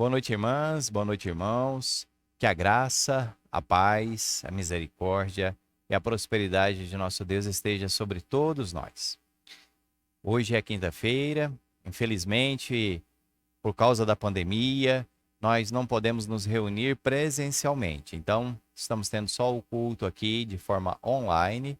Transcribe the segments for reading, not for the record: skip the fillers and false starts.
Boa noite, irmãs, boa noite, irmãos. Que a graça, a paz, a misericórdia e a prosperidade de nosso Deus esteja sobre todos nós. Hoje é quinta-feira, infelizmente, por causa da pandemia, nós não podemos nos reunir presencialmente. Então, estamos tendo só o culto aqui de forma online.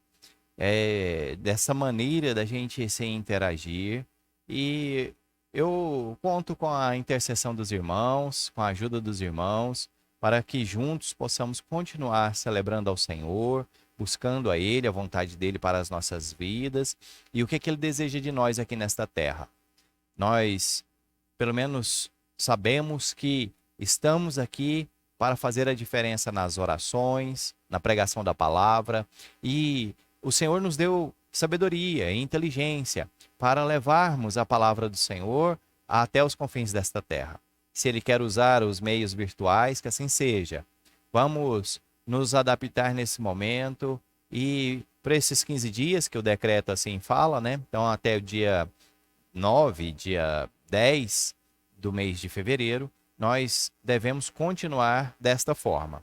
Dessa maneira da gente se interagir e eu conto com a intercessão dos irmãos, com a ajuda dos irmãos, para que juntos possamos continuar celebrando ao Senhor, buscando a Ele, a vontade dEle para as nossas vidas e o que Ele deseja de nós aqui nesta terra. Nós, pelo menos, sabemos que estamos aqui para fazer a diferença nas orações, na pregação da palavra e o Senhor nos deu sabedoria e inteligência para levarmos a palavra do Senhor até os confins desta terra. Se Ele quer usar os meios virtuais, que assim seja. Vamos nos adaptar nesse momento e para esses 15 dias que o decreto assim fala, né? Então até o dia 9, dia 10 do mês de fevereiro, nós devemos continuar desta forma.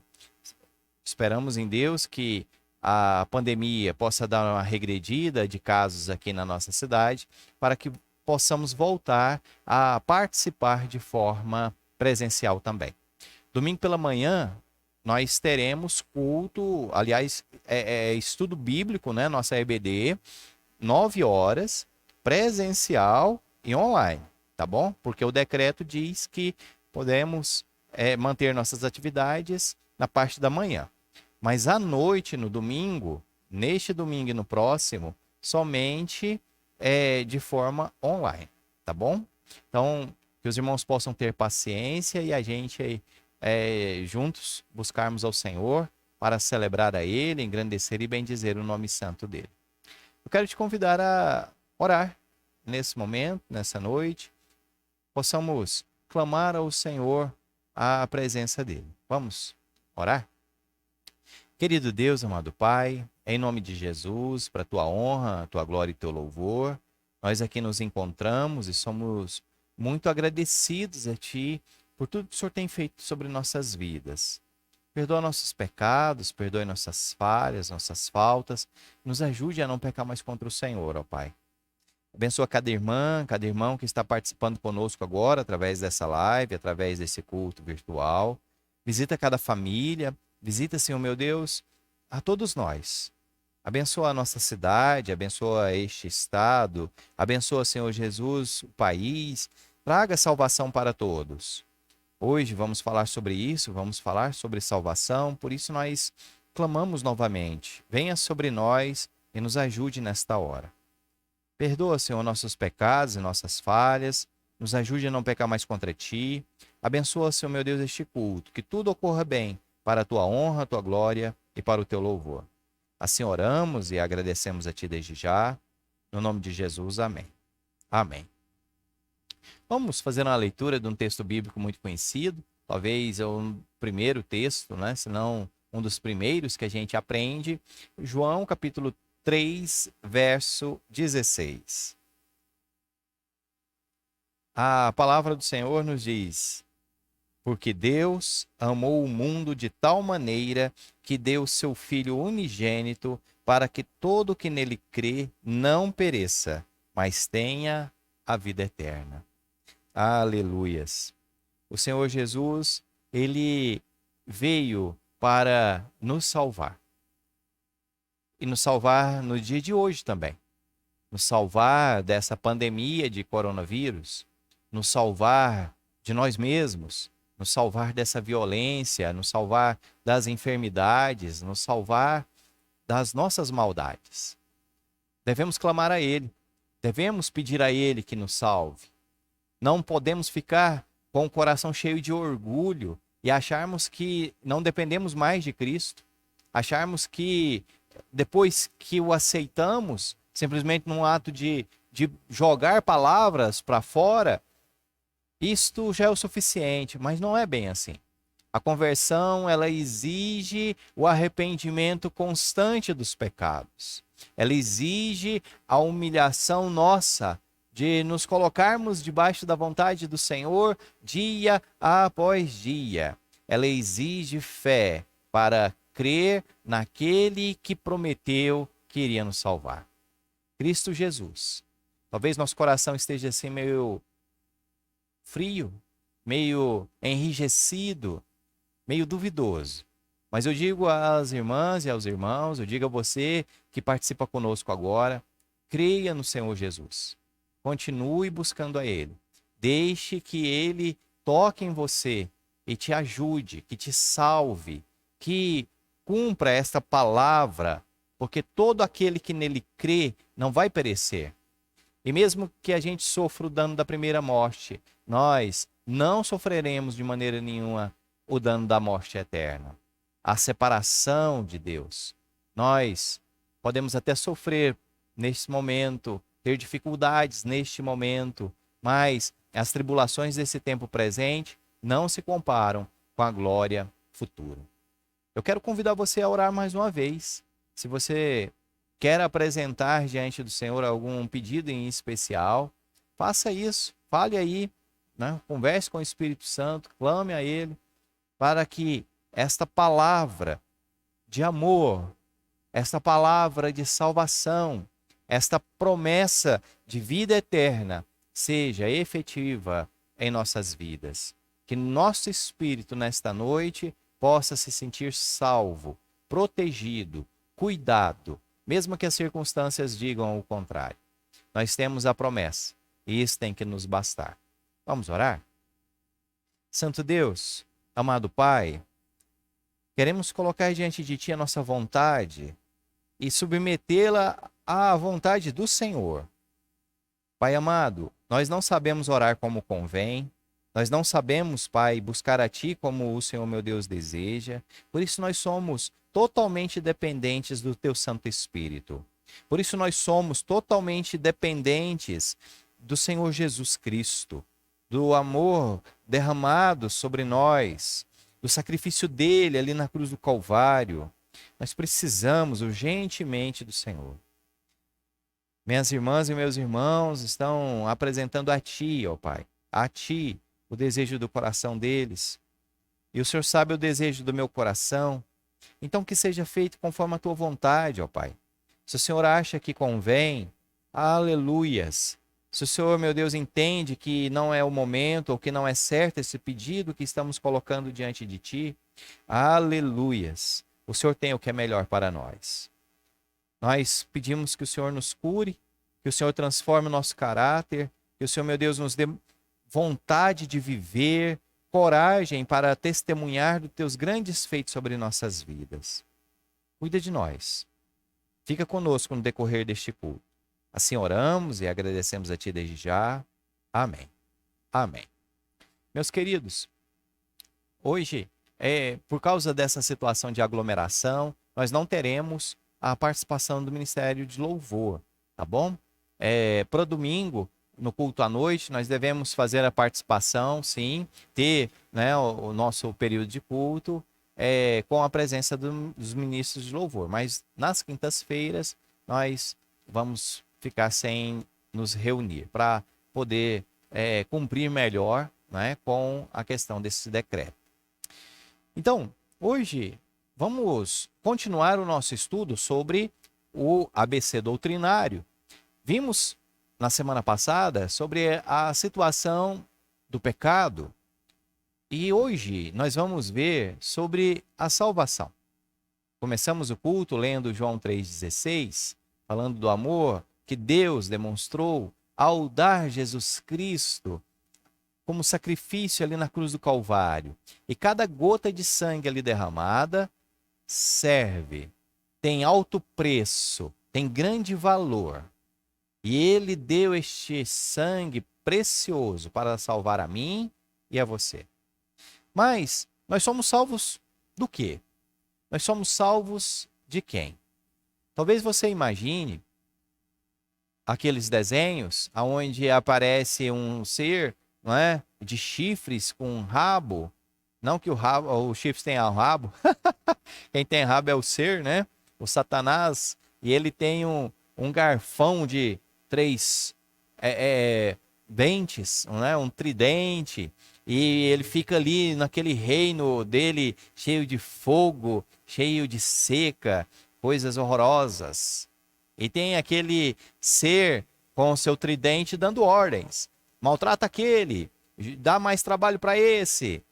Esperamos em Deus que a pandemia possa dar uma regredida de casos aqui na nossa cidade, para que possamos voltar a participar de forma presencial também. Domingo pela manhã, nós teremos culto, aliás, estudo bíblico, né? Nossa EBD, 9 horas, presencial e online, tá bom? Porque o decreto diz que podemos manter nossas atividades na parte da manhã. Mas à noite, no domingo, neste domingo e no próximo, somente de forma online, tá bom? Então, que os irmãos possam ter paciência e a gente juntos buscarmos ao Senhor para celebrar a Ele, engrandecer e bendizer o nome santo dEle. Eu quero te convidar a orar nesse momento, nessa noite, possamos clamar ao Senhor a presença dEle. Vamos orar? Querido Deus, amado Pai, em nome de Jesus, para a tua honra, a tua glória e teu louvor, nós aqui nos encontramos e somos muito agradecidos a Ti por tudo que o Senhor tem feito sobre nossas vidas. Perdoa nossos pecados, perdoe nossas falhas, nossas faltas, nos ajude a não pecar mais contra o Senhor, ó Pai. Abençoa cada irmã, cada irmão que está participando conosco agora, através dessa live, através desse culto virtual. Visita cada família. Visita, Senhor meu Deus, a todos nós. Abençoa a nossa cidade, abençoa este estado, abençoa, Senhor Jesus, o país. Traga salvação para todos. Hoje vamos falar sobre isso, vamos falar sobre salvação, por isso nós clamamos novamente. Venha sobre nós e nos ajude nesta hora. Perdoa, Senhor, nossos pecados e nossas falhas. Nos ajude a não pecar mais contra Ti. Abençoa, Senhor meu Deus, este culto, que tudo ocorra bem, para a tua honra, a tua glória e para o teu louvor. Assim oramos e agradecemos a Ti desde já. No nome de Jesus, amém. Amém. Vamos fazer uma leitura de um texto bíblico muito conhecido. Talvez é o primeiro texto, né? Se não um dos primeiros que a gente aprende. João, capítulo 3, verso 16. A palavra do Senhor nos diz: porque Deus amou o mundo de tal maneira que deu seu Filho unigênito para que todo que nele crê não pereça, mas tenha a vida eterna. Aleluias! O Senhor Jesus, Ele veio para nos salvar. E nos salvar no dia de hoje também. Nos salvar dessa pandemia de coronavírus. Nos salvar de nós mesmos. Nos salvar dessa violência, nos salvar das enfermidades, nos salvar das nossas maldades. Devemos clamar a Ele, devemos pedir a Ele que nos salve. Não podemos ficar com o coração cheio de orgulho e acharmos que não dependemos mais de Cristo, acharmos que depois que o aceitamos, simplesmente num ato de jogar palavras para fora, isto já é o suficiente, mas não é bem assim. A conversão, ela exige o arrependimento constante dos pecados. Ela exige a humilhação nossa de nos colocarmos debaixo da vontade do Senhor dia após dia. Ela exige fé para crer naquele que prometeu que iria nos salvar. Cristo Jesus. Talvez nosso coração esteja assim meio frio, meio enrijecido, meio duvidoso. Mas eu digo às irmãs e aos irmãos, eu digo a você que participa conosco agora, creia no Senhor Jesus. Continue buscando a Ele. Deixe que Ele toque em você e te ajude, que te salve, que cumpra esta palavra, porque todo aquele que nele crê não vai perecer. E mesmo que a gente sofra o dano da primeira morte, nós não sofreremos de maneira nenhuma o dano da morte eterna. A separação de Deus. Nós podemos até sofrer neste momento, ter dificuldades neste momento, mas as tribulações desse tempo presente não se comparam com a glória futura. Eu quero convidar você a orar mais uma vez. Se você quer apresentar diante do Senhor algum pedido em especial, faça isso. Fale aí, né? Converse com o Espírito Santo, clame a Ele, para que esta palavra de amor, esta palavra de salvação, esta promessa de vida eterna seja efetiva em nossas vidas. Que nosso espírito nesta noite possa se sentir salvo, protegido, cuidado, mesmo que as circunstâncias digam o contrário. Nós temos a promessa e isso tem que nos bastar. Vamos orar? Santo Deus, amado Pai, queremos colocar diante de Ti a nossa vontade e submetê-la à vontade do Senhor. Pai amado, nós não sabemos orar como convém, nós não sabemos, Pai, buscar a Ti como o Senhor, meu Deus, deseja. Por isso nós somos totalmente dependentes do Teu Santo Espírito. Por isso nós somos totalmente dependentes do Senhor Jesus Cristo, do amor derramado sobre nós, do sacrifício dele ali na cruz do Calvário. Nós precisamos urgentemente do Senhor. Minhas irmãs e meus irmãos estão apresentando a Ti, ó Pai, a Ti, o desejo do coração deles. E o Senhor sabe o desejo do meu coração. Então que seja feito conforme a Tua vontade, ó Pai. Se o Senhor acha que convém, aleluias. Se o Senhor, meu Deus, entende que não é o momento ou que não é certo esse pedido que estamos colocando diante de Ti, aleluias. O Senhor tem o que é melhor para nós. Nós pedimos que o Senhor nos cure, que o Senhor transforme o nosso caráter, que o Senhor, meu Deus, nos dê vontade de viver, coragem para testemunhar dos Teus grandes feitos sobre nossas vidas. Cuida de nós. Fica conosco no decorrer deste culto. Assim oramos e agradecemos a Ti desde já. Amém. Amém. Meus queridos, hoje, por causa dessa situação de aglomeração, nós não teremos a participação do Ministério de Louvor, tá bom? Para domingo, no culto à noite, nós devemos fazer a participação, sim, ter, né, o nosso período de culto com a presença dos ministros de louvor. Mas nas quintas-feiras, nós vamos ficar sem nos reunir para poder cumprir melhor, né, com a questão desse decreto. Então, hoje, vamos continuar o nosso estudo sobre o ABC doutrinário. Vimos na semana passada sobre a situação do pecado e hoje nós vamos ver sobre a salvação. Começamos o culto lendo João 3,16, falando do amor que Deus demonstrou ao dar Jesus Cristo como sacrifício ali na cruz do Calvário. E cada gota de sangue ali derramada serve, tem alto preço, tem grande valor. E Ele deu este sangue precioso para salvar a mim e a você. Mas nós somos salvos do quê? Nós somos salvos de quem? Talvez você imagine aqueles desenhos onde aparece um ser, não é, de chifres com um rabo. Não que os chifres tenham rabo. Quem tem rabo é o ser, né? O Satanás. E ele tem um garfão de 3 dentes, não é? Um tridente, e ele fica ali naquele reino dele cheio de fogo, cheio de seca, coisas horrorosas. E tem aquele ser com o seu tridente dando ordens. Maltrata aquele, dá mais trabalho para esse,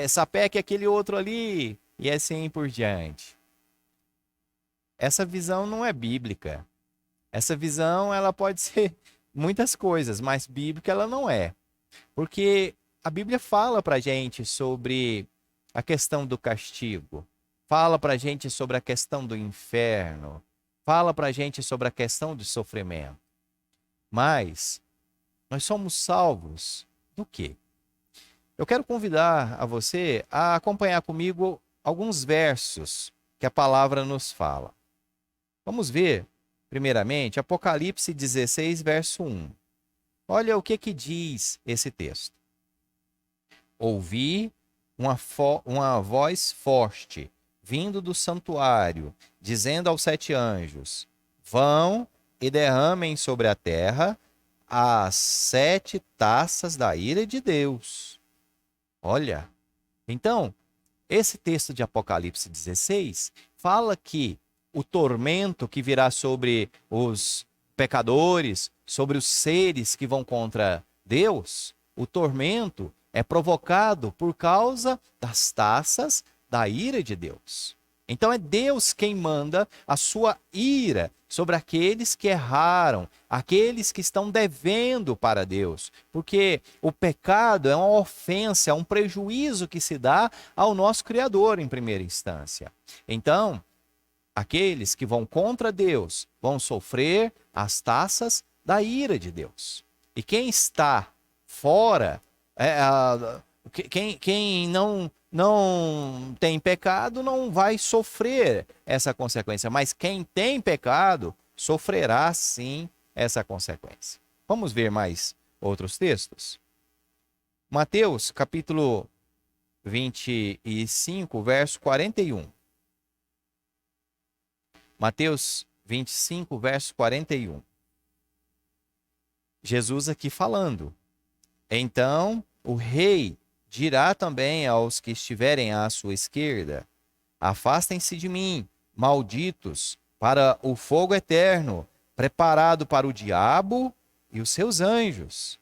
sapeque aquele outro ali, e assim por diante. Essa visão não é bíblica. Essa visão, ela pode ser muitas coisas, mas bíblica ela não é. Porque a Bíblia fala para gente sobre a questão do castigo, fala para gente sobre a questão do inferno, fala para gente sobre a questão do sofrimento. Mas nós somos salvos do quê? Eu quero convidar a você a acompanhar comigo alguns versos que a palavra nos fala. Vamos ver, primeiramente, Apocalipse 16, verso 1. Olha o que diz esse texto. Ouvi uma voz forte, vindo do santuário, dizendo aos 7 anjos: vão e derramem sobre a terra as 7 taças da ira de Deus. Olha, então, esse texto de Apocalipse 16 fala que o tormento que virá sobre os pecadores, sobre os seres que vão contra Deus, o tormento é provocado por causa das taças da ira de Deus. Então é Deus quem manda a sua ira sobre aqueles que erraram, aqueles que estão devendo para Deus. Porque o pecado é uma ofensa, é um prejuízo que se dá ao nosso Criador em primeira instância. Então, aqueles que vão contra Deus vão sofrer as taças da ira de Deus. E quem está fora, quem não tem pecado não vai sofrer essa consequência, mas quem tem pecado sofrerá sim essa consequência. Vamos ver mais outros textos? Mateus, capítulo 25, verso 41. Mateus 25, verso 41. Jesus aqui falando. Então o rei dirá também aos que estiverem à sua esquerda: afastem-se de mim, malditos, para o fogo eterno, preparado para o diabo e os seus anjos.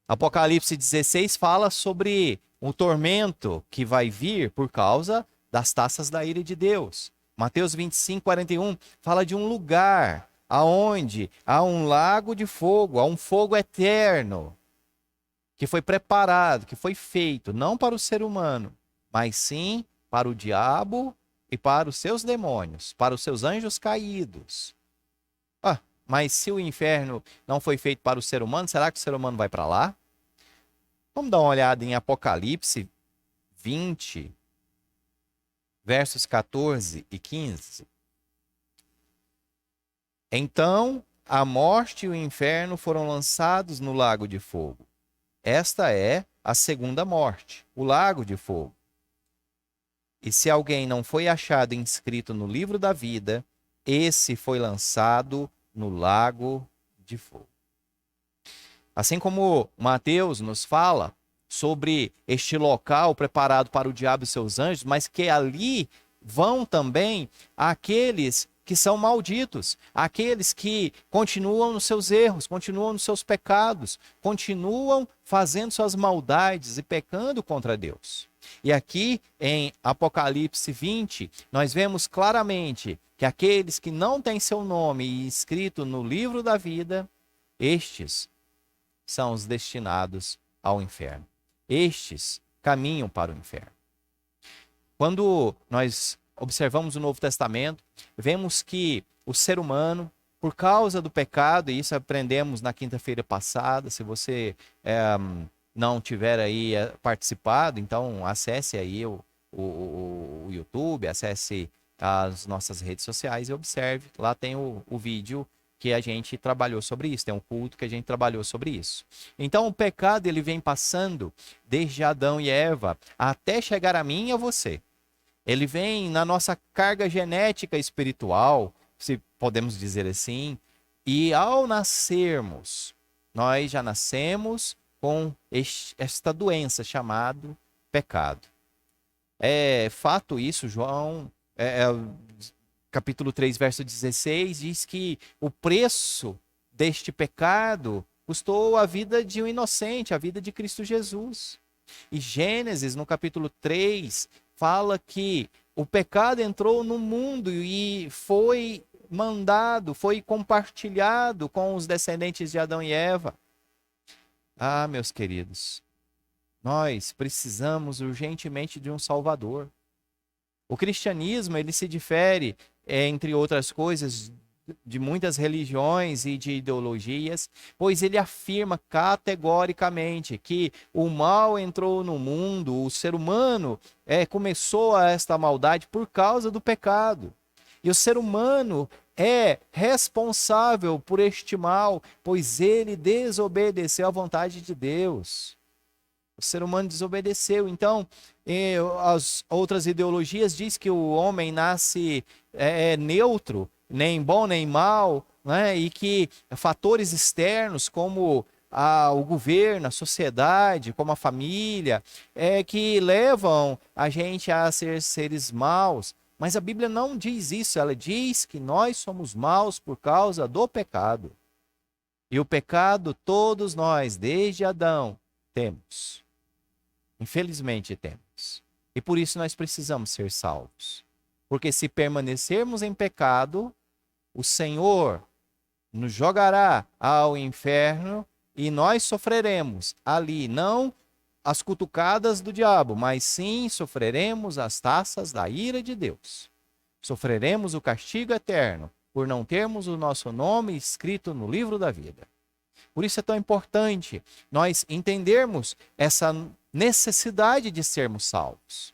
Apocalipse 16 fala sobre o tormento que vai vir por causa das taças da ira de Deus. Mateus 25, 41 fala de um lugar aonde há um lago de fogo, há um fogo eterno, que foi preparado, que foi feito, não para o ser humano, mas sim para o diabo e para os seus demônios, para os seus anjos caídos. Mas se o inferno não foi feito para o ser humano, será que o ser humano vai para lá? Vamos dar uma olhada em Apocalipse 20, versos 14 e 15. Então a morte e o inferno foram lançados no lago de fogo. Esta é a segunda morte, o lago de fogo. E se alguém não foi achado inscrito no livro da vida, esse foi lançado no lago de fogo. Assim como Mateus nos fala sobre este local preparado para o diabo e seus anjos, mas que ali vão também aqueles que são malditos, aqueles que continuam nos seus erros, continuam nos seus pecados, continuam fazendo suas maldades e pecando contra Deus. E aqui em Apocalipse 20, nós vemos claramente que aqueles que não têm seu nome escrito no livro da vida, estes são os destinados ao inferno. Estes caminham para o inferno. Quando nós observamos o Novo Testamento, vemos que o ser humano, por causa do pecado, e isso aprendemos na quinta-feira passada, se você não tiver aí participado, então acesse aí o YouTube, acesse as nossas redes sociais e observe. Lá tem o vídeo que a gente trabalhou sobre isso, tem um culto que a gente trabalhou sobre isso. Então o pecado ele vem passando desde Adão e Eva até chegar a mim e a você. Ele vem na nossa carga genética espiritual, se podemos dizer assim, E ao nascermos, nós já nascemos com esta doença chamada pecado. É fato isso, João, capítulo 3, verso 16, diz que o preço deste pecado custou a vida de um inocente, a vida de Cristo Jesus. E Gênesis, no capítulo 3, fala que o pecado entrou no mundo e foi mandado, foi compartilhado com os descendentes de Adão e Eva. Ah, meus queridos, nós precisamos urgentemente de um Salvador. O cristianismo, ele se difere, entre outras coisas, de muitas religiões e de ideologias, pois ele afirma categoricamente que o mal entrou no mundo, o ser humano começou esta maldade por causa do pecado. E o ser humano é responsável por este mal, pois ele desobedeceu à vontade de Deus. O ser humano desobedeceu. Então, as outras ideologias dizem que o homem nasce neutro, nem bom nem mal, né? E que fatores externos como o governo, a sociedade, como a família, que levam a gente a ser seres maus. Mas a Bíblia não diz isso, ela diz que nós somos maus por causa do pecado. E o pecado todos nós, desde Adão, temos. Infelizmente temos. E por isso nós precisamos ser salvos. Porque se permanecermos em pecado, o Senhor nos jogará ao inferno e nós sofreremos ali, não as cutucadas do diabo, mas sim sofreremos as taças da ira de Deus. Sofreremos o castigo eterno por não termos o nosso nome escrito no livro da vida. Por isso é tão importante nós entendermos essa necessidade de sermos salvos.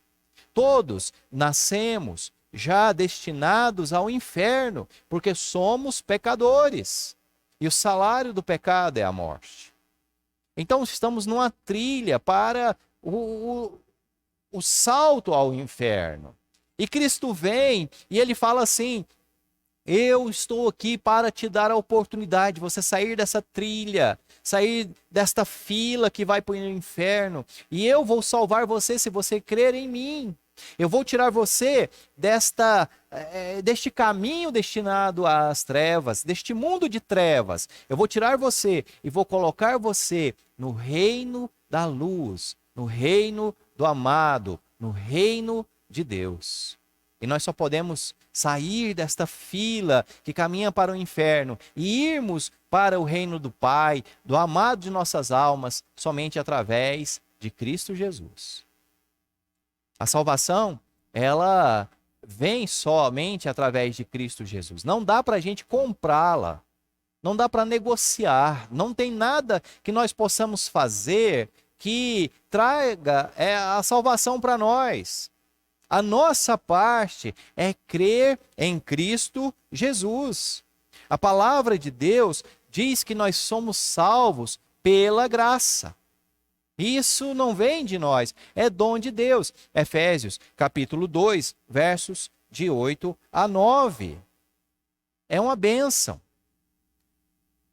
Todos nascemos já destinados ao inferno, porque somos pecadores. E o salário do pecado é a morte. Então estamos numa trilha para o salto ao inferno. E Cristo vem e ele fala assim: eu estou aqui para te dar a oportunidade de você sair dessa trilha, sair desta fila que vai para o inferno. E eu vou salvar você se você crer em mim. Eu vou tirar você deste caminho destinado às trevas, deste mundo de trevas. Eu vou tirar você e vou colocar você no reino da luz, no reino do amado, no reino de Deus. E nós só podemos sair desta fila que caminha para o inferno e irmos para o reino do Pai, do amado de nossas almas, somente através de Cristo Jesus. A salvação, ela vem somente através de Cristo Jesus. Não dá para a gente comprá-la, não dá para negociar, não tem nada que nós possamos fazer que traga a salvação para nós. A nossa parte é crer em Cristo Jesus. A palavra de Deus diz que nós somos salvos pela graça. Isso não vem de nós, é dom de Deus. Efésios, capítulo 2, versos de 8 a 9. É uma bênção.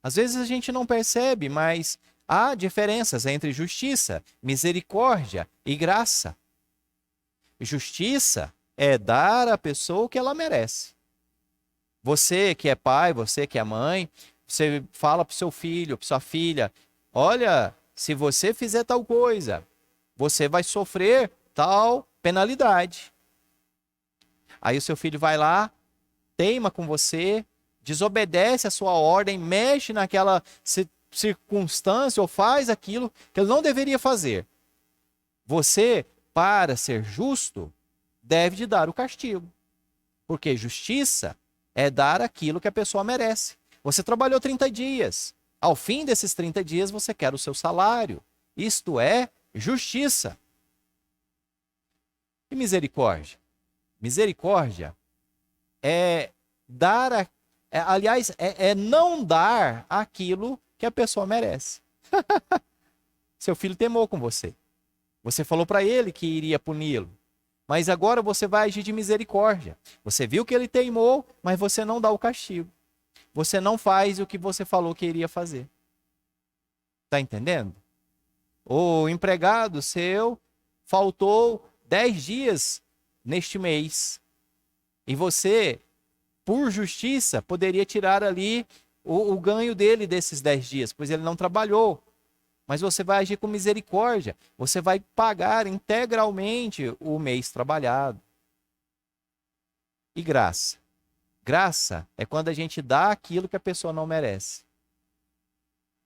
Às vezes a gente não percebe, mas há diferenças entre justiça, misericórdia e graça. Justiça é dar à pessoa o que ela merece. Você que é pai, você que é mãe, você fala para o seu filho, para sua filha: olha, se você fizer tal coisa, você vai sofrer tal penalidade. Aí o seu filho vai lá, teima com você, desobedece a sua ordem, mexe naquela circunstância ou faz aquilo que ele não deveria fazer. Você, para ser justo, deve de dar o castigo. Porque justiça é dar aquilo que a pessoa merece. Você trabalhou 30 dias. Ao fim desses 30 dias, você quer o seu salário. Isto é justiça. E misericórdia? Misericórdia é dar, é não dar aquilo que a pessoa merece. Seu filho teimou com você. Você falou para ele que iria puni-lo. Mas agora você vai agir de misericórdia. Você viu que ele teimou, mas você não dá o castigo. você não faz o que você falou que iria fazer. Está entendendo? O empregado seu faltou 10 dias neste mês. E você, por justiça, poderia tirar ali o ganho dele desses 10 dias, pois ele não trabalhou. Mas você vai agir com misericórdia. Você vai pagar integralmente o mês trabalhado. E graça? Graça é quando a gente dá aquilo que a pessoa não merece.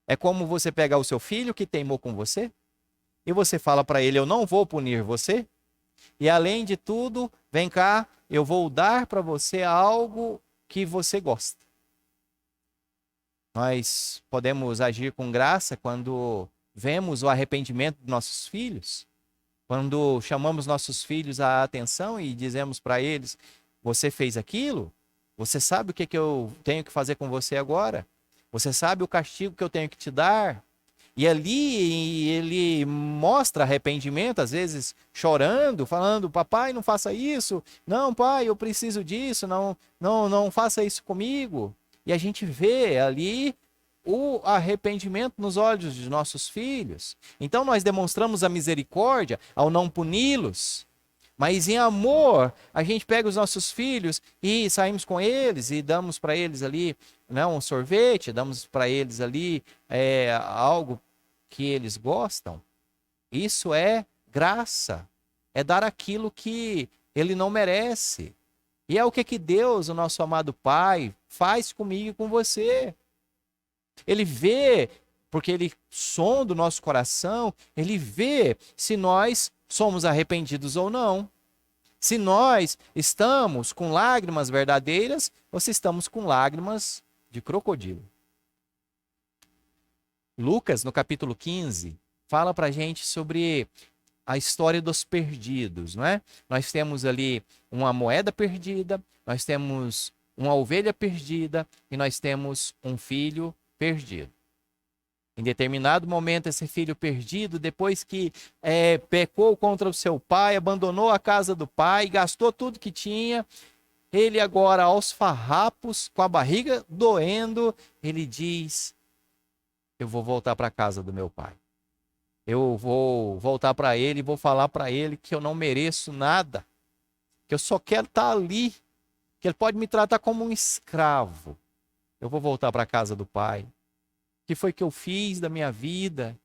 É como você pegar o seu filho que teimou com você e você fala para ele, eu não vou punir você. E além de tudo, vem cá, eu vou dar para você algo que você gosta. Nós podemos agir com graça quando vemos o arrependimento dos nossos filhos, quando chamamos nossos filhos à atenção e dizemos para eles, você fez aquilo? Você sabe o que eu tenho que fazer com você agora? Você sabe o castigo que eu tenho que te dar? E ali ele mostra arrependimento, às vezes chorando, falando, papai, não faça isso. Não, pai, eu preciso disso. Não faça isso comigo. E a gente vê ali o arrependimento nos olhos de nossos filhos. Então nós demonstramos a misericórdia ao não puni-los. Mas em amor, a gente pega os nossos filhos e saímos com eles e damos para eles ali, né, um sorvete, damos para eles ali algo que eles gostam. Isso é graça, é dar aquilo que ele não merece. E é o que Deus, o nosso amado Pai, faz comigo e com você. Ele vê, porque ele sonda o nosso coração, ele vê se nós somos arrependidos ou não. Se nós estamos com lágrimas verdadeiras ou se estamos com lágrimas de crocodilo. Lucas, no capítulo 15, fala para a gente sobre a história dos perdidos, não é? Nós temos ali uma moeda perdida, nós temos uma ovelha perdida e nós temos um filho perdido. Em determinado momento, esse filho perdido, depois que pecou contra o seu pai, abandonou a casa do pai, gastou tudo que tinha, ele agora, aos farrapos, com a barriga doendo, ele diz, eu vou voltar para a casa do meu pai. Eu vou voltar para ele e vou falar para ele que eu não mereço nada, que eu só quero estar ali, que ele pode me tratar como um escravo. Eu vou voltar para a casa do pai. O que foi que eu fiz da minha vida?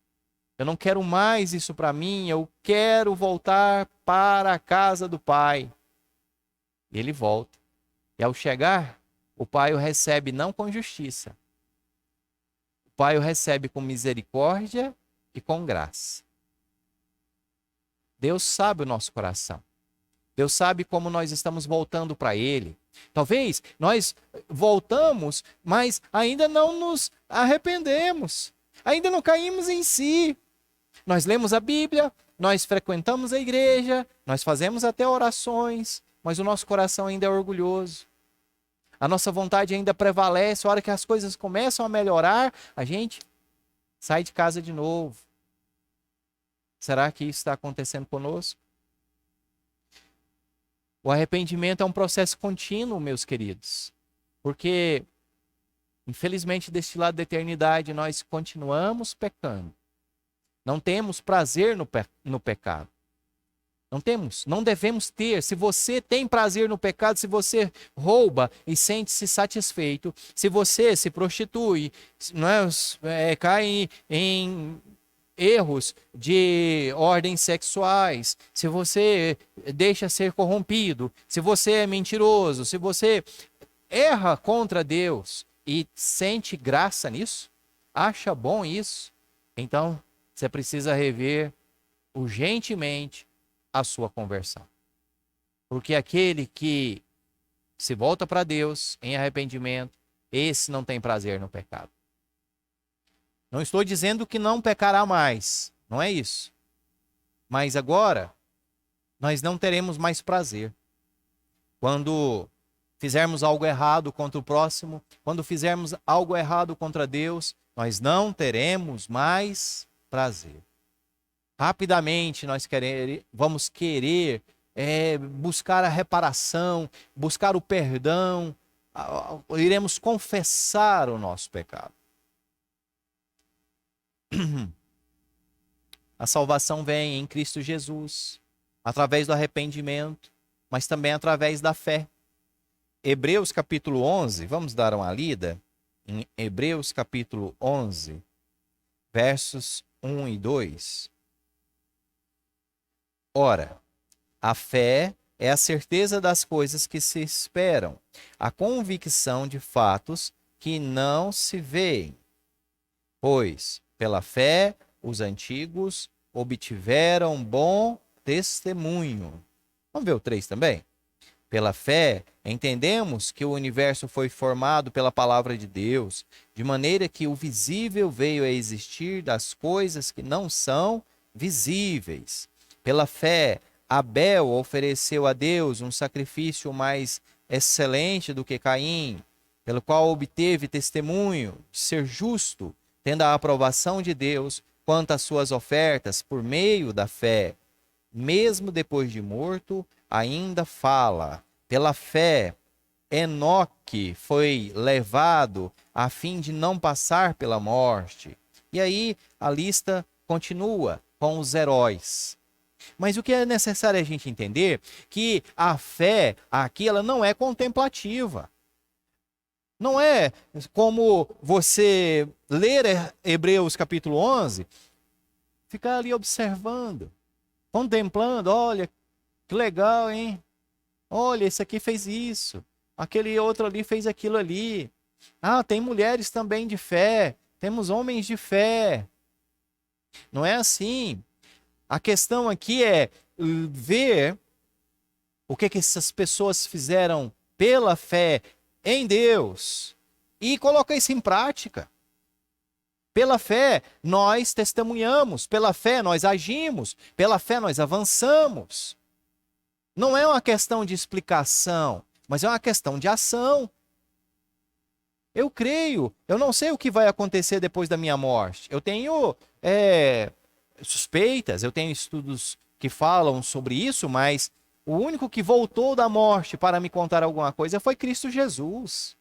Eu não quero mais isso para mim, eu quero voltar para a casa do pai. E ele volta. E ao chegar, o pai o recebe não com justiça. O pai o recebe com misericórdia e com graça. Deus sabe o nosso coração. Deus sabe como nós estamos voltando para ele. Talvez nós voltamos, mas ainda não nos arrependemos. Ainda não caímos em si. Nós lemos a Bíblia, nós frequentamos a igreja, nós fazemos até orações, mas o nosso coração ainda é orgulhoso. A nossa vontade ainda prevalece. A hora que as coisas começam a melhorar, a gente sai de casa de novo. Será que isso está acontecendo conosco? O arrependimento é um processo contínuo, meus queridos, porque, infelizmente, deste lado da eternidade, nós continuamos pecando. Não temos prazer no pecado. Não devemos ter. Se você tem prazer no pecado, se você rouba e sente-se satisfeito, se você se prostitui, cai em erros de ordens sexuais, se você deixa ser corrompido, se você é mentiroso, se você erra contra Deus e sente graça nisso, acha bom isso, então você precisa rever urgentemente a sua conversão. Porque aquele que se volta para Deus em arrependimento, esse não tem prazer no pecado. Não estou dizendo que não pecará mais, não é isso. Mas agora, nós não teremos mais prazer. Quando fizermos algo errado contra o próximo, quando fizermos algo errado contra Deus, nós não teremos mais prazer. Rapidamente nós vamos querer buscar a reparação, buscar o perdão, iremos confessar o nosso pecado. A salvação vem em Cristo Jesus, através do arrependimento, mas também através da fé. Hebreus capítulo 11, vamos dar uma lida? Em Hebreus capítulo 11, versos 1 e 2. Ora, a fé é a certeza das coisas que se esperam, a convicção de fatos que não se veem. Pois, pela fé, os antigos obtiveram bom testemunho. Vamos ver o 3 também? Pela fé, entendemos que o universo foi formado pela palavra de Deus, de maneira que o visível veio a existir das coisas que não são visíveis. Pela fé, Abel ofereceu a Deus um sacrifício mais excelente do que Caim, pelo qual obteve testemunho de ser justo, tendo a aprovação de Deus quanto às suas ofertas por meio da fé. Mesmo depois de morto, ainda fala. Pela fé, Enoque foi levado a fim de não passar pela morte. E aí a lista continua com os heróis. Mas o que é necessário a gente entender que a fé aqui ela não é contemplativa. Não é como você ler Hebreus capítulo 11, ficar ali observando, contemplando, olha, que legal, hein? Olha, esse aqui fez isso, aquele outro ali fez aquilo ali. Ah, tem mulheres também de fé, temos homens de fé. Não é assim. A questão aqui é ver o que essas pessoas fizeram pela fé em Deus e colocar isso em prática. Pela fé, nós testemunhamos, pela fé, nós agimos, pela fé, nós avançamos. Não é uma questão de explicação, mas é uma questão de ação. Eu creio, eu não sei o que vai acontecer depois da minha morte. Eu tenho suspeitas, eu tenho estudos que falam sobre isso, mas o único que voltou da morte para me contar alguma coisa foi Cristo Jesus.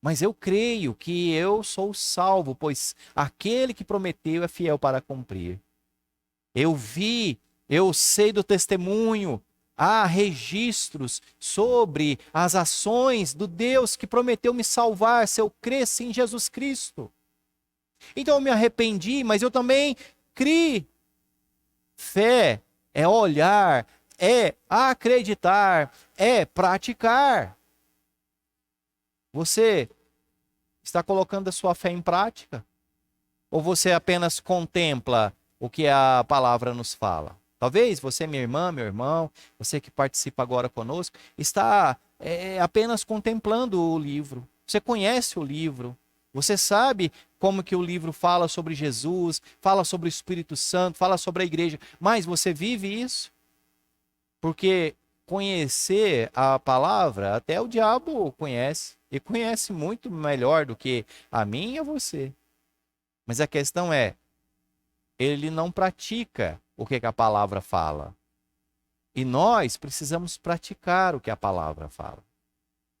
Mas eu creio que eu sou salvo, pois aquele que prometeu é fiel para cumprir. Eu vi, eu sei do testemunho, há registros sobre as ações do Deus que prometeu me salvar se eu cresce em Jesus Cristo. Então eu me arrependi, mas eu também criei. Fé é olhar, é acreditar, é praticar. Você está colocando a sua fé em prática? Ou você apenas contempla o que a palavra nos fala? Talvez você, minha irmã, meu irmão, você que participa agora conosco, está apenas contemplando o livro. Você conhece o livro. Você sabe como que o livro fala sobre Jesus, fala sobre o Espírito Santo, fala sobre a igreja. Mas você vive isso? Porque conhecer a palavra, até o diabo conhece. E conhece muito melhor do que a mim e a você. Mas a questão é, ele não pratica o que a palavra fala. E nós precisamos praticar o que a palavra fala.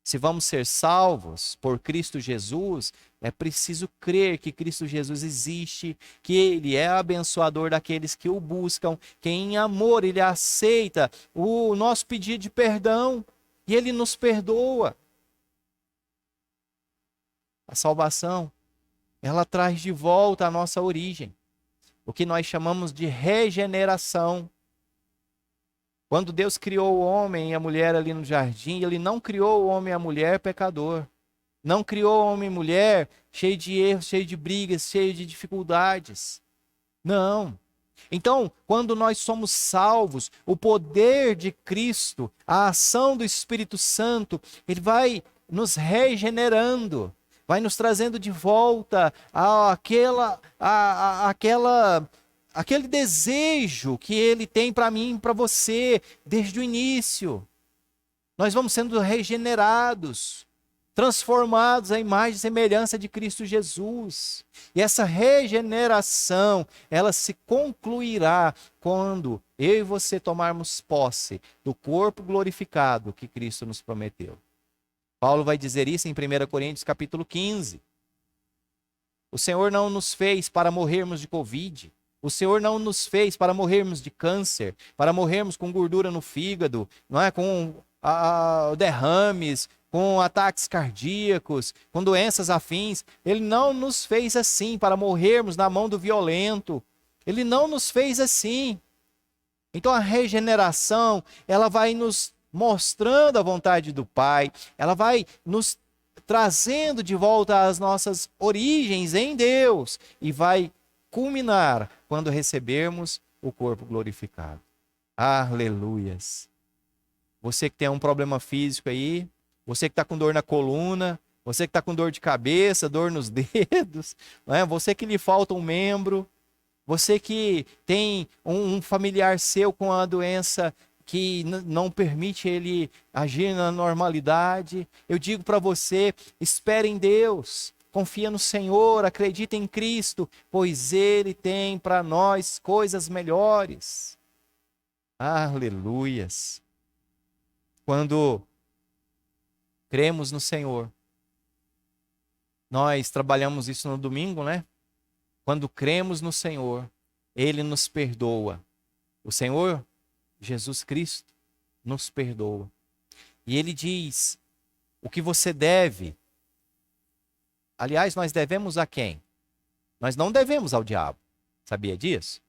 Se vamos ser salvos por Cristo Jesus, é preciso crer que Cristo Jesus existe, que Ele é abençoador daqueles que o buscam, que em amor Ele aceita o nosso pedido de perdão e Ele nos perdoa. A salvação, ela traz de volta a nossa origem, o que nós chamamos de regeneração. Quando Deus criou o homem e a mulher ali no jardim, Ele não criou o homem e a mulher pecador. Não criou o homem e mulher cheio de erros, cheio de brigas, cheio de dificuldades. Não. Então, quando nós somos salvos, o poder de Cristo, a ação do Espírito Santo, Ele vai nos regenerando, vai nos trazendo de volta aquele desejo que Ele tem para mim e para você desde o início. Nós vamos sendo regenerados, transformados à imagem e semelhança de Cristo Jesus. E essa regeneração, ela se concluirá quando eu e você tomarmos posse do corpo glorificado que Cristo nos prometeu. Paulo vai dizer isso em 1 Coríntios capítulo 15. O Senhor não nos fez para morrermos de Covid. O Senhor não nos fez para morrermos de câncer, para morrermos com gordura no fígado, não é? Com derrames, com ataques cardíacos, com doenças afins. Ele não nos fez assim para morrermos na mão do violento. Ele não nos fez assim. Então a regeneração, ela vai nos mostrando a vontade do Pai, ela vai nos trazendo de volta às nossas origens em Deus e vai culminar quando recebermos o corpo glorificado. Aleluias! Você que tem um problema físico aí, você que está com dor na coluna, você que está com dor de cabeça, dor nos dedos, não é? Você que lhe falta um membro, você que tem um familiar seu com a doença que não permite ele agir na normalidade, eu digo para você, espere em Deus, confia no Senhor, acredita em Cristo, pois Ele tem para nós coisas melhores. Aleluias! Quando cremos no Senhor, nós trabalhamos isso no domingo, né? Quando cremos no Senhor, Ele nos perdoa. O Senhor, Jesus Cristo, nos perdoa. E Ele diz o que você deve. Aliás, nós devemos a quem? Nós não devemos ao diabo. Sabia disso?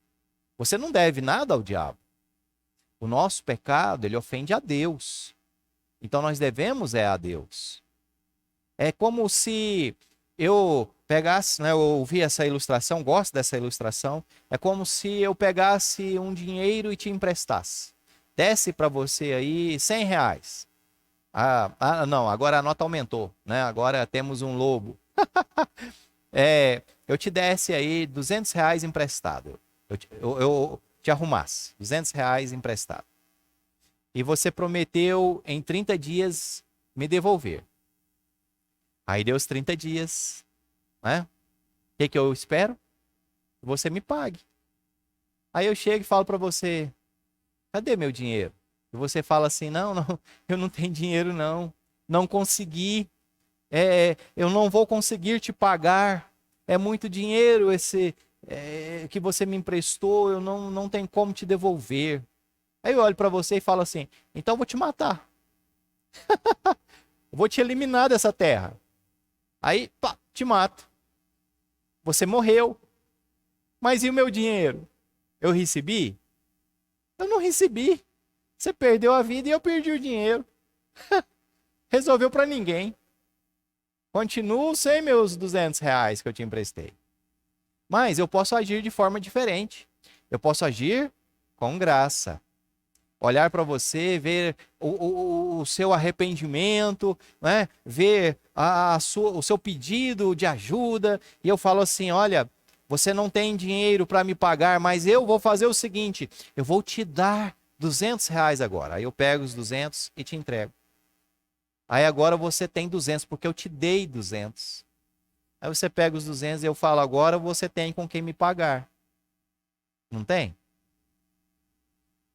Você não deve nada ao diabo. O nosso pecado, ele ofende a Deus. Então nós devemos a Deus. É como se eu pegasse, né, eu ouvi essa ilustração, gosto dessa ilustração, é como se eu pegasse um dinheiro e te emprestasse. Desse para você aí R$ 100. Não, agora a nota aumentou, né? Agora temos um lobo. Eu te desse aí R$ 200 emprestado. Eu te arrumasse R$ 200 emprestado. E você prometeu em 30 dias me devolver. Aí deu os 30 dias, né? O que eu espero? Que você me pague. Aí eu chego e falo para você, cadê meu dinheiro? E você fala assim, não, eu não tenho dinheiro não. Não consegui. Eu não vou conseguir te pagar. É muito dinheiro esse que você me emprestou, eu não tenho como te devolver. Aí eu olho para você e falo assim, então eu vou te matar. Eu vou te eliminar dessa terra. Aí, pá, te mato. Você morreu. Mas e o meu dinheiro? Eu recebi? Eu não recebi. Você perdeu a vida e eu perdi o dinheiro. Resolveu para ninguém. Continuo sem meus R$ 200 que eu te emprestei. Mas eu posso agir de forma diferente. Eu posso agir com graça. Olhar para você, ver o seu arrependimento, né? Ver o seu pedido de ajuda. E eu falo assim, olha, você não tem dinheiro para me pagar, mas eu vou fazer o seguinte, eu vou te dar R$ 200 agora. Aí eu pego os 200 e te entrego. Aí agora você tem 200, porque eu te dei 200. Aí você pega os 200 e eu falo, agora você tem com quem me pagar. Não tem?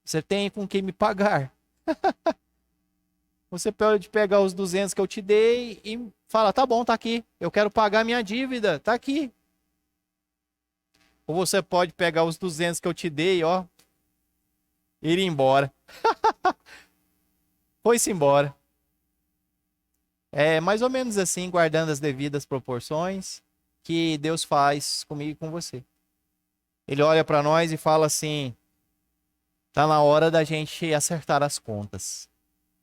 Você tem com quem me pagar. Você pode pegar os 200 que eu te dei e fala, tá bom, tá aqui. Eu quero pagar minha dívida, tá aqui. Ou você pode pegar os 200 que eu te dei, ó, e ir embora. Foi-se embora. É mais ou menos assim, guardando as devidas proporções, que Deus faz comigo e com você. Ele olha para nós e fala assim, tá na hora da gente acertar as contas.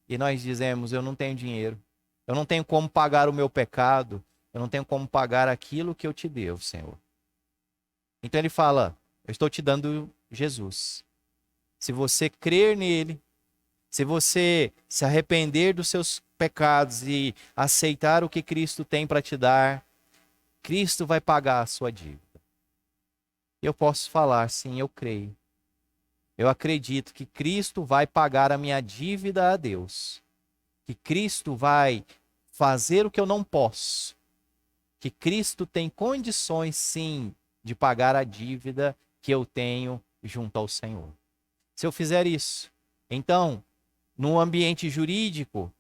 E nós dizemos, eu não tenho dinheiro. Eu não tenho como pagar o meu pecado. Eu não tenho como pagar aquilo que eu te devo, Senhor. Então ele fala, eu estou te dando Jesus. Se você crer nele, se você se arrepender dos seus pecados e aceitar o que Cristo tem para te dar, Cristo vai pagar a sua dívida. Eu posso falar, sim, eu creio. Eu acredito que Cristo vai pagar a minha dívida a Deus. Que Cristo vai fazer o que eu não posso. Que Cristo tem condições, sim, de pagar a dívida que eu tenho junto ao Senhor. Se eu fizer isso, então, no ambiente jurídico,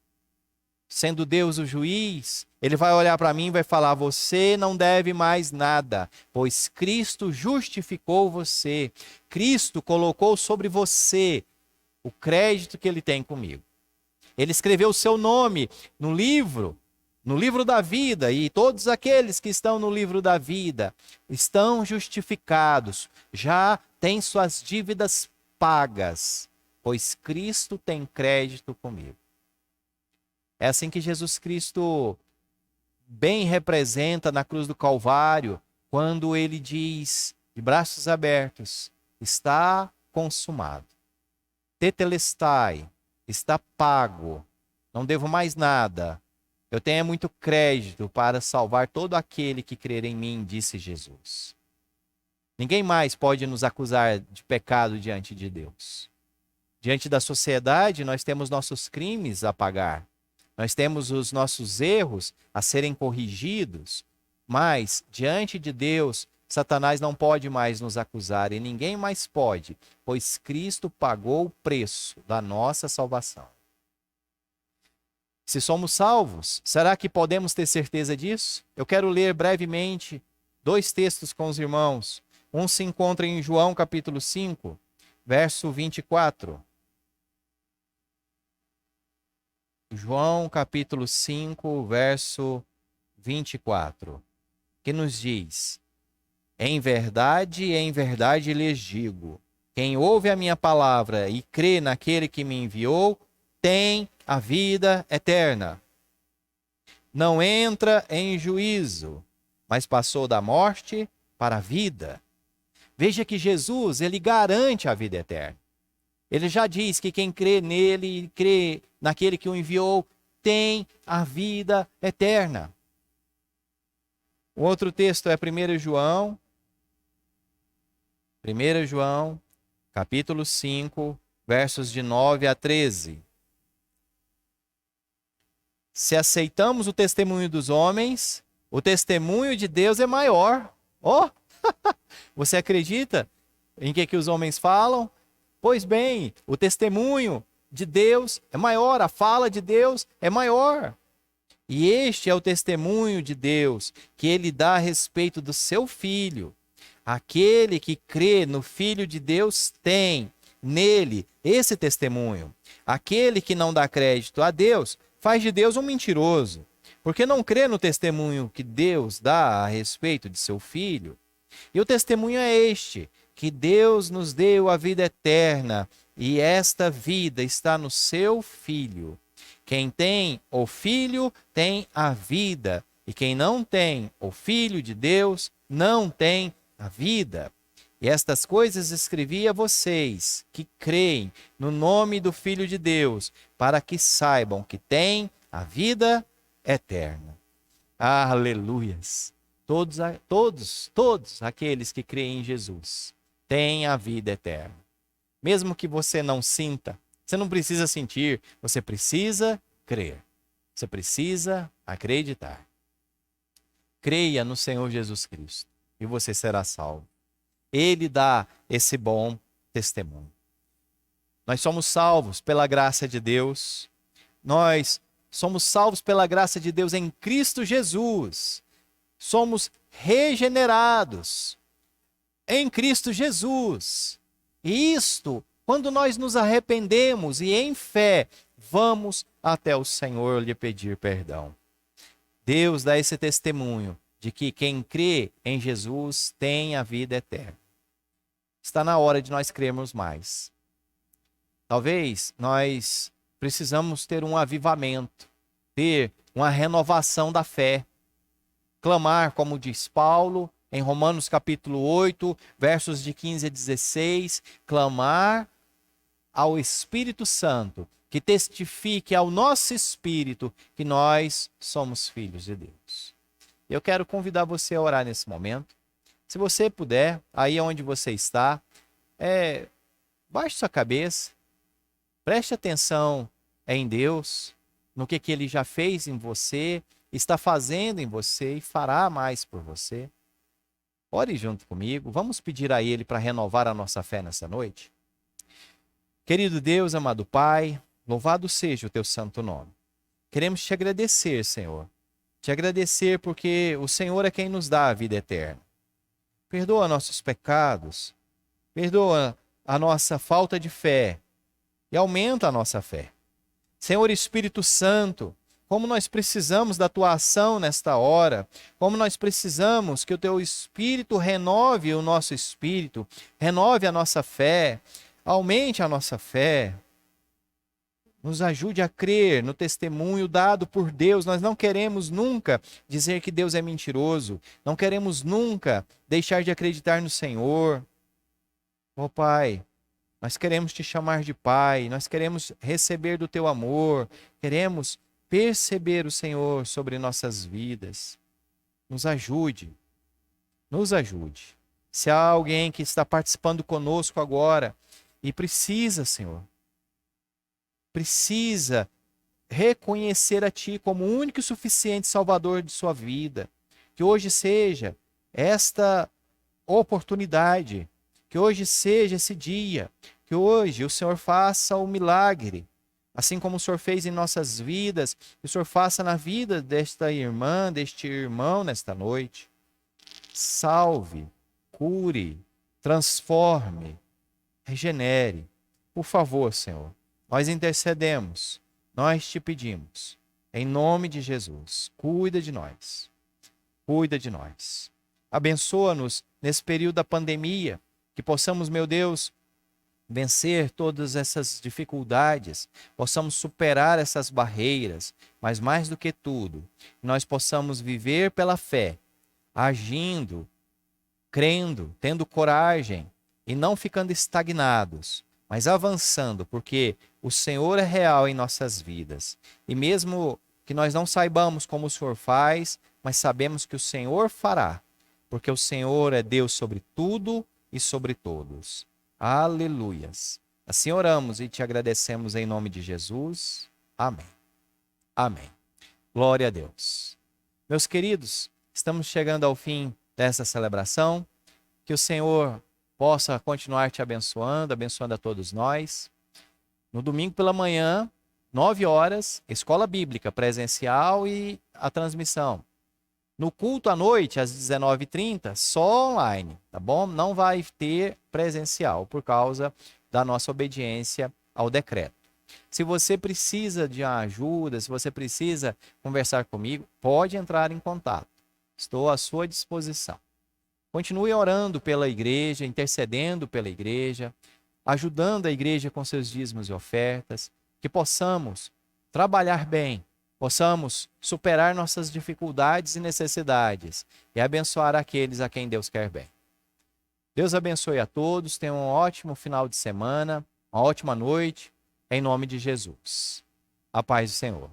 sendo Deus o juiz, ele vai olhar para mim e vai falar: você não deve mais nada, pois Cristo justificou você. Cristo colocou sobre você o crédito que ele tem comigo. Ele escreveu o seu nome no livro da vida, e todos aqueles que estão no livro da vida estão justificados, já têm suas dívidas pagas, pois Cristo tem crédito comigo. É assim que Jesus Cristo bem representa na cruz do Calvário, quando ele diz, de braços abertos: está consumado. Tetelestai, está pago, não devo mais nada. Eu tenho muito crédito para salvar todo aquele que crer em mim, disse Jesus. Ninguém mais pode nos acusar de pecado diante de Deus. Diante da sociedade, nós temos nossos crimes a pagar. Nós temos os nossos erros a serem corrigidos. Mas, diante de Deus, Satanás não pode mais nos acusar, e ninguém mais pode, pois Cristo pagou o preço da nossa salvação. Se somos salvos, será que podemos ter certeza disso? Eu quero ler brevemente 2 textos com os irmãos. Um se encontra em João capítulo 5, verso 24. João capítulo 5, verso 24, que nos diz: em verdade lhes digo, quem ouve a minha palavra e crê naquele que me enviou, tem a vida eterna. Não entra em juízo, mas passou da morte para a vida. Veja que Jesus, ele garante a vida eterna. Ele já diz que quem crê nele e crê naquele que o enviou tem a vida eterna. O outro texto é 1 João, capítulo 5, versos de 9 a 13. Se aceitamos o testemunho dos homens, o testemunho de Deus é maior. Oh! Você acredita em que os homens falam? Pois bem, o testemunho de Deus é maior, a fala de Deus é maior. E este é o testemunho de Deus que ele dá a respeito do seu Filho. Aquele que crê no Filho de Deus tem nele esse testemunho. Aquele que não dá crédito a Deus faz de Deus um mentiroso, porque não crê no testemunho que Deus dá a respeito de seu Filho. E o testemunho é este: que Deus nos deu a vida eterna, e esta vida está no seu Filho. Quem tem o Filho tem a vida, e quem não tem o Filho de Deus não tem a vida. E estas coisas escrevi a vocês que creem no nome do Filho de Deus, para que saibam que têm a vida eterna. Aleluias! Todos aqueles que creem em Jesus têm a vida eterna. Mesmo que você não sinta, você não precisa sentir, você precisa crer. Você precisa acreditar. Creia no Senhor Jesus Cristo e você será salvo. Ele dá esse bom testemunho. Nós somos salvos pela graça de Deus. Nós somos salvos pela graça de Deus em Cristo Jesus. Somos regenerados em Cristo Jesus. E isto, quando nós nos arrependemos e em fé vamos até o Senhor lhe pedir perdão. Deus dá esse testemunho de que quem crê em Jesus tem a vida eterna. Está na hora de nós crermos mais. Talvez nós precisamos ter um avivamento, ter uma renovação da fé. Clamar, como diz Paulo, em Romanos capítulo 8, versos de 15 a 16, clamar ao Espírito Santo, que testifique ao nosso espírito que nós somos filhos de Deus. Eu quero convidar você a orar nesse momento. Se você puder, aí onde você está, baixe sua cabeça, preste atenção em Deus, no que Ele já fez em você, está fazendo em você e fará mais por você. Ore junto comigo, vamos pedir a Ele para renovar a nossa fé nessa noite. Querido Deus, amado Pai, louvado seja o teu santo nome. queremos te agradecer, Senhor. Te agradecer porque o Senhor é quem nos dá a vida eterna. Perdoa nossos pecados, perdoa a nossa falta de fé e aumenta a nossa fé. Senhor Espírito Santo, como nós precisamos da tua ação nesta hora, como nós precisamos que o teu Espírito renove o nosso espírito, renove a nossa fé, aumente a nossa fé. Nos ajude a crer no testemunho dado por Deus. Nós não queremos nunca dizer que Deus é mentiroso. Não queremos nunca deixar de acreditar no Senhor. Ó Pai, nós queremos te chamar de Pai. Nós queremos receber do teu amor. Queremos perceber o Senhor sobre nossas vidas. Nos ajude. Nos ajude. Se há alguém que está participando conosco agora e precisa, Senhor, precisa reconhecer a Ti como o único e suficiente Salvador de sua vida. Que hoje seja esta oportunidade, que hoje seja esse dia, que hoje o Senhor faça o milagre, assim como o Senhor fez em nossas vidas, que o Senhor faça na vida desta irmã, deste irmão nesta noite. Salve, cure, transforme, regenere. Por favor, Senhor. Nós intercedemos, nós te pedimos, em nome de Jesus, cuida de nós, cuida de nós. Abençoa-nos nesse período da pandemia, que possamos, meu Deus, vencer todas essas dificuldades, possamos superar essas barreiras, mas mais do que tudo, nós possamos viver pela fé, agindo, crendo, tendo coragem e não ficando estagnados, mas avançando, porque o Senhor é real em nossas vidas. E mesmo que nós não saibamos como o Senhor faz, mas sabemos que o Senhor fará, porque o Senhor é Deus sobre tudo e sobre todos. Aleluias. Assim oramos e te agradecemos em nome de Jesus. Amém. Amém. Glória a Deus. Meus queridos, estamos chegando ao fim dessa celebração. Que o Senhor possa continuar te abençoando, abençoando a todos nós. No domingo pela manhã, 9 horas, escola bíblica presencial e a transmissão. No culto à noite, às 19h30, só online, tá bom? Não vai ter presencial por causa da nossa obediência ao decreto. Se você precisa de ajuda, se você precisa conversar comigo, pode entrar em contato. Estou à sua disposição. Continue orando pela igreja, intercedendo pela igreja, ajudando a igreja com seus dízimos e ofertas, que possamos trabalhar bem, possamos superar nossas dificuldades e necessidades e abençoar aqueles a quem Deus quer bem. Deus abençoe a todos, tenham um ótimo final de semana, uma ótima noite, em nome de Jesus. A paz do Senhor.